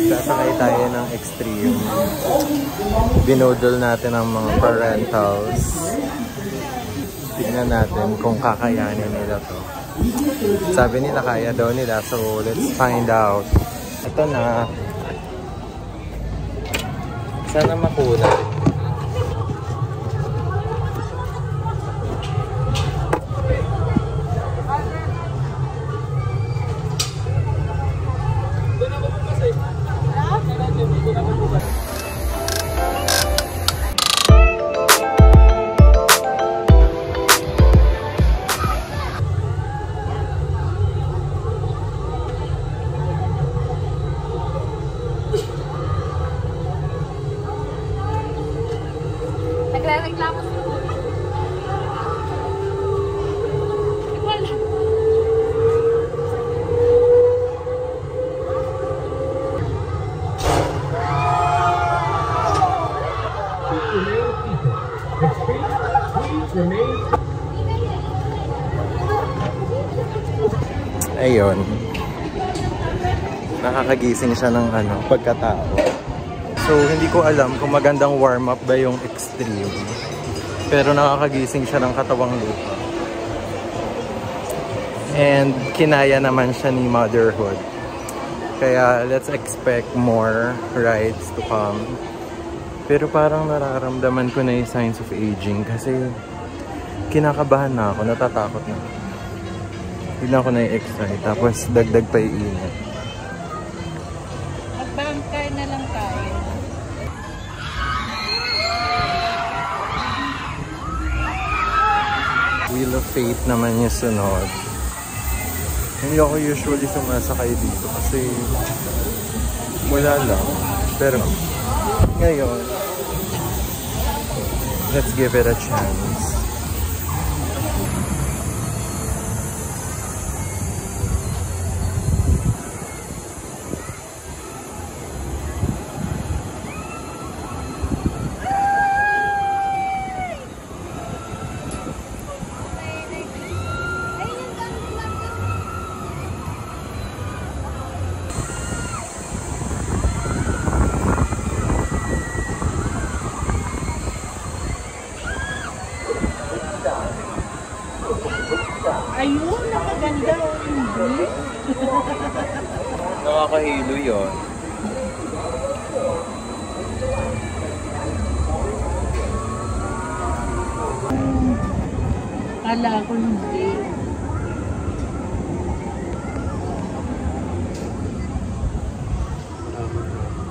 Sasakay tayo ng Extreme. Binudol natin ang mga parentals. Tignan natin kung kakayanin nila to. Sabi nila kaya daw nila, so let's find out. Ito na. Sana makulay. Nagre-reklamo. Ayun. Nakakagising siya ng pagkatao. So, hindi ko alam kung magandang warm-up ba yung Extreme. Pero nakakagising siya ng katawang lupa. And kinaya naman siya ni Motherhood. Kaya let's expect more rides to come. Pero parang nararamdaman ko na yung signs of aging kasi kinakabahan na ako, natatakot na. Hindi na ako na-excite. Tapos dagdag pa yung init. Mag-bangkay na lang tayo. Wheel of Fate naman yung sunod. Hindi ako usually sumasakay dito kasi wala lang. Pero ngayon, let's give it a chance. Ayun, nakaganda o hindi? Nakakahilo yun. Kala ko hindi.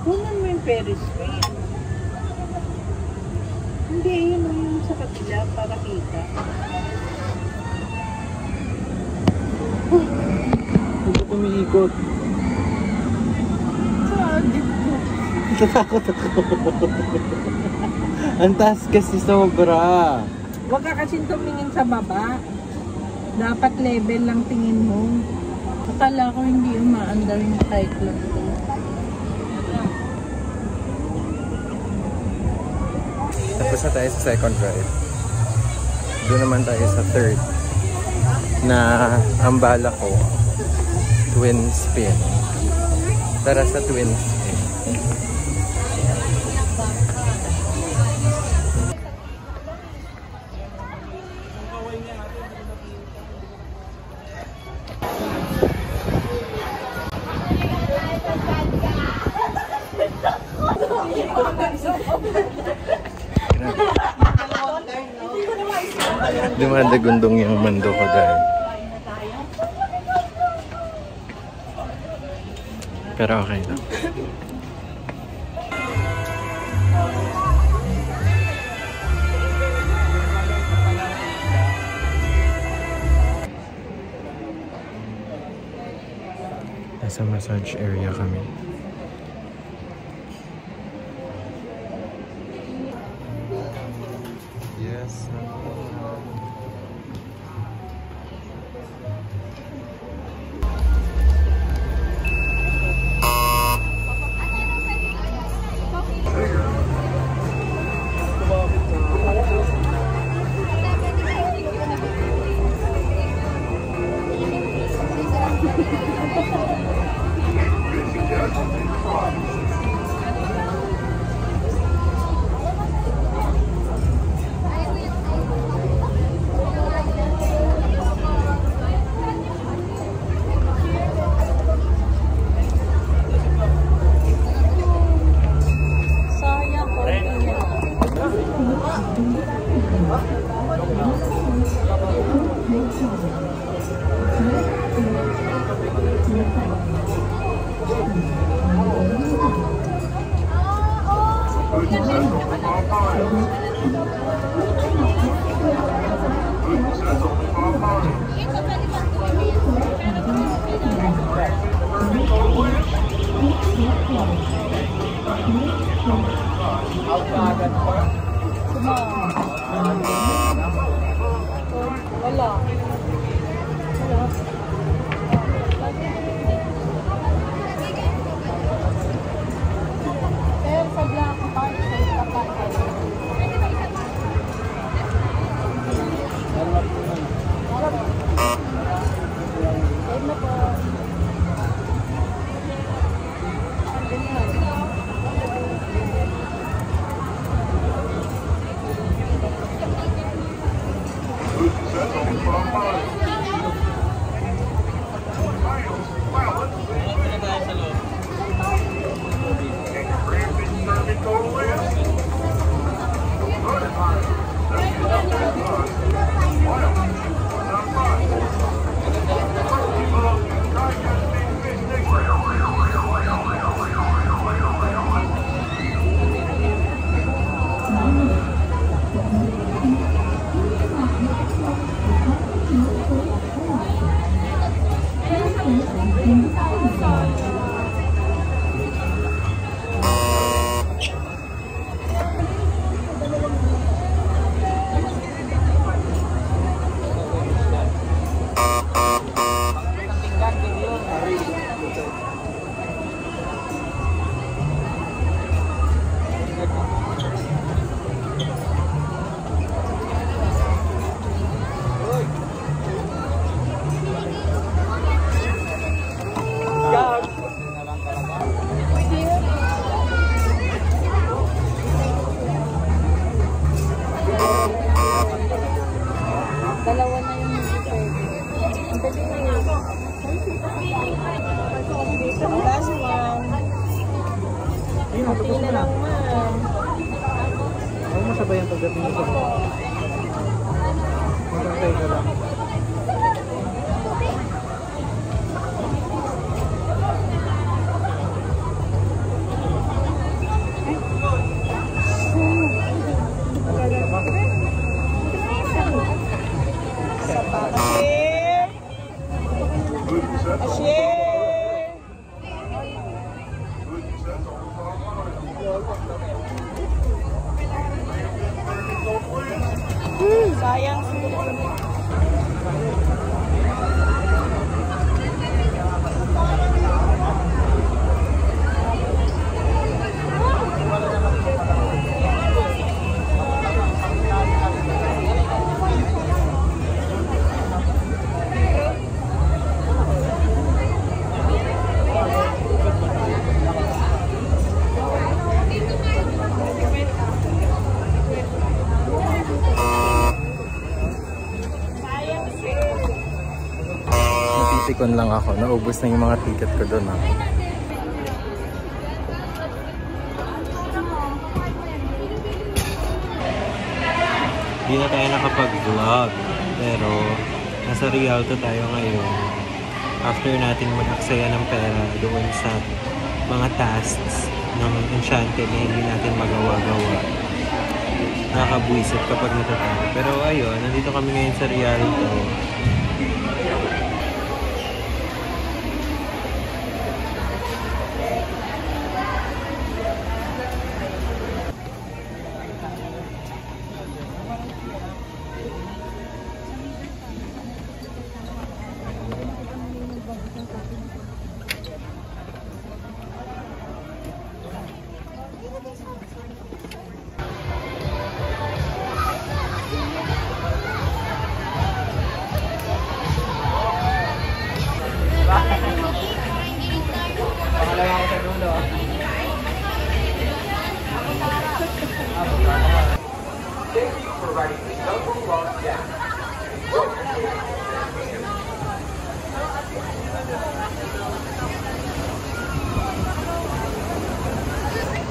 Kunan mo yung Ferris wheel. Hindi, yun yung sa kabila para kita. Hindi ko umiikot. Saan? Natakot ako. Ang taas kasi sobra. Huwag ka kasing tumingin sa baba. Dapat level lang tingin mo. Akala ko hindi umaandar yung cyclone ko. Tapos na tayo sa second ride. Doon naman tayo sa third. Na ang bala ko, twin spin. Tara sa twin spin. Dumadagundong yung mundo ko dahil. Pero okay lang. Nasa massage area kami. Yes. Wala. Pero sa Black Park, sa Park. Dalawa na yung hindi pwede. Ang pwede last one. Pati na lang man. Huwag mo sabayan pagdating mo sa mga. Magkakay ka lang. Sayang. Napitikon lang ako. Naubos na yung mga ticket ko doon. Hindi na tayo nakapag-vlog. Pero nasa Rialto tayo ngayon. After natin mag-aksaya ng pera doon sa mga tasks ng Enchanted na hindi natin magawa-gawa. Nakakabwisit kapag natatalo. Pero ayun, nandito kami ngayon sa Rialto.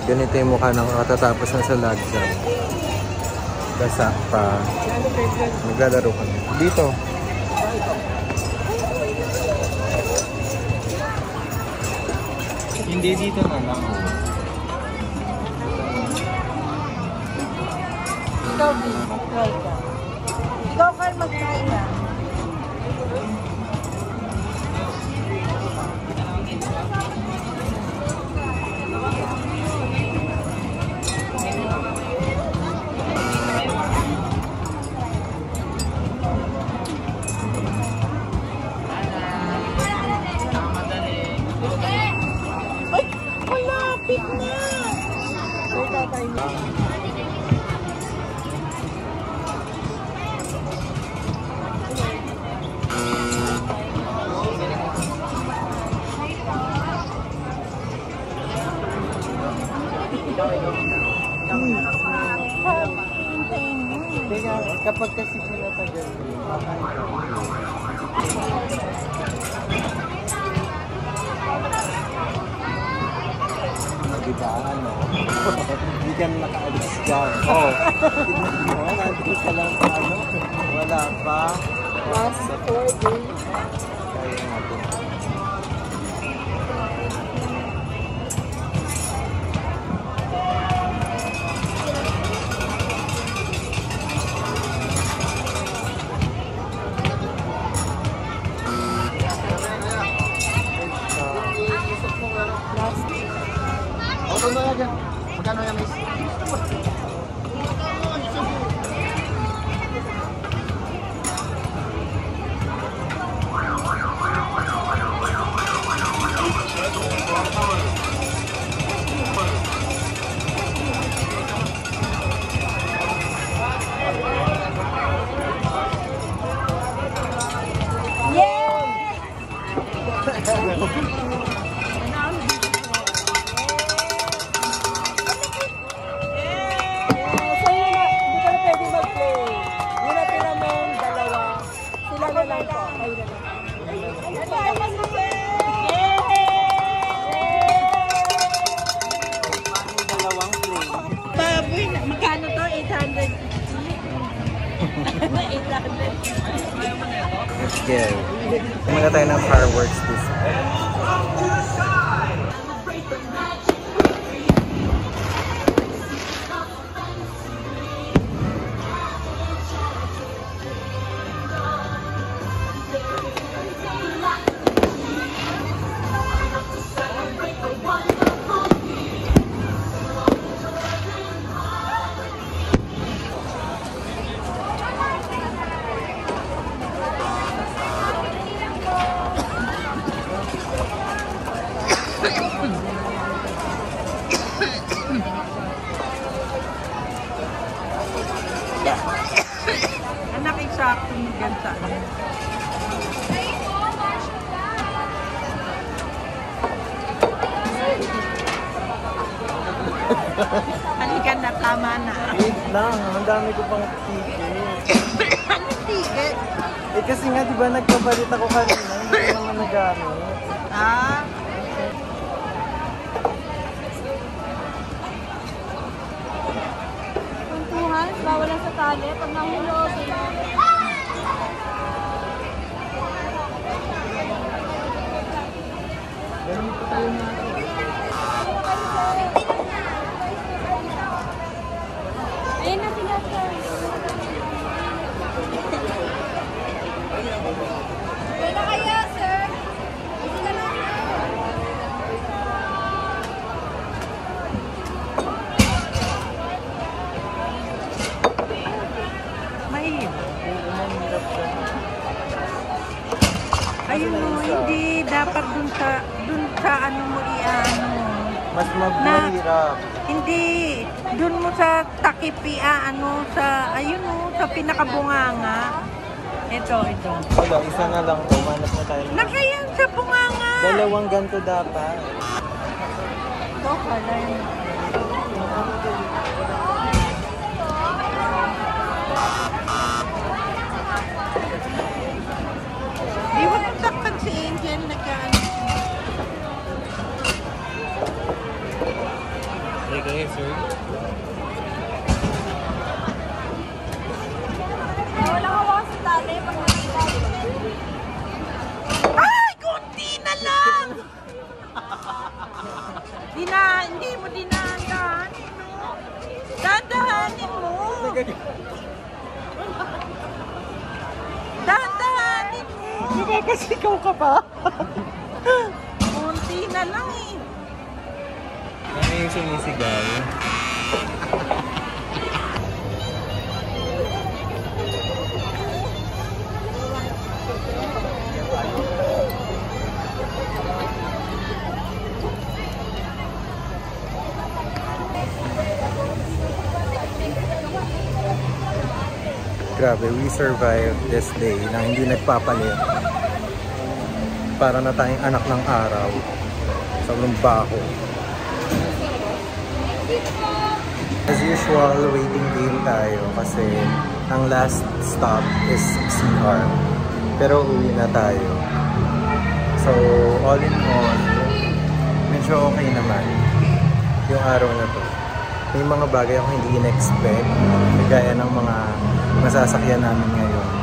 Ganito yung mukha ng katatapos na sa Lagsan. Basa pa. Naglalaro kami. Dito. Hindi dito na lang. Ikaw, Vin, mag-try ka. Ikaw, Carl, mag-try ka. Ay, malapit na! Ay, tatay mo. Kaya kapag kasi pinatagal diba ano? Hindi ka nakaalis dyan. Oh, tignan mo, nandun ka lang sa ano. Wala pa. Last 4 days. Kaya natin. Ano na yan? Magkano yan, miss? Baboy, magkano to? 800. 800. Let's go. Kumala tayo ng fireworks this Anak, eksakto mo dyan sa ano. Halika na, tama na. Wait lang, ang dami ko pang ticket. Anong ticket? Eh kasi nga diba nagpapalit ako kanina, hindi ko naman nagamit. Ah? Kwentuhan, bawal lang sa tali. Pag nahulog, Ganun po tayo na. ayun na sila, sir. Ayun na kaya, sir. Ayun na lang. Mahirap. Ayun mo, hindi dapat dun sa ano mo iano. Mas mahirap. Hindi, dun mo sa takip ano sa ayun mo sa pinakabunganga. Ito. Wala, isa na lang po. Manap na tayo. Nakayan sa bunganga. Dalawang ganito dapat. Ito pala yun. Di ba nagsaktan si Angel nagkaan? Okay, sir. Wala hawakan sa tali. Pag nakita. Ay, konti na lang! Hindi mo dinadahanin, no? Dadahanin mo! Napapasigaw ka pa? Konti na lang eh. Ano yung sumisigaw? Grabe, we survived this day na hindi nagpapalit. Para na tayong anak ng araw. Sobrang bako. As usual, waiting game tayo kasi ang last stop is CR. Pero uwi na tayo. So, all in all, medyo okay naman yung araw na to. May mga bagay ako hindi in-expect, gaya ng mga masasakyan namin ngayon.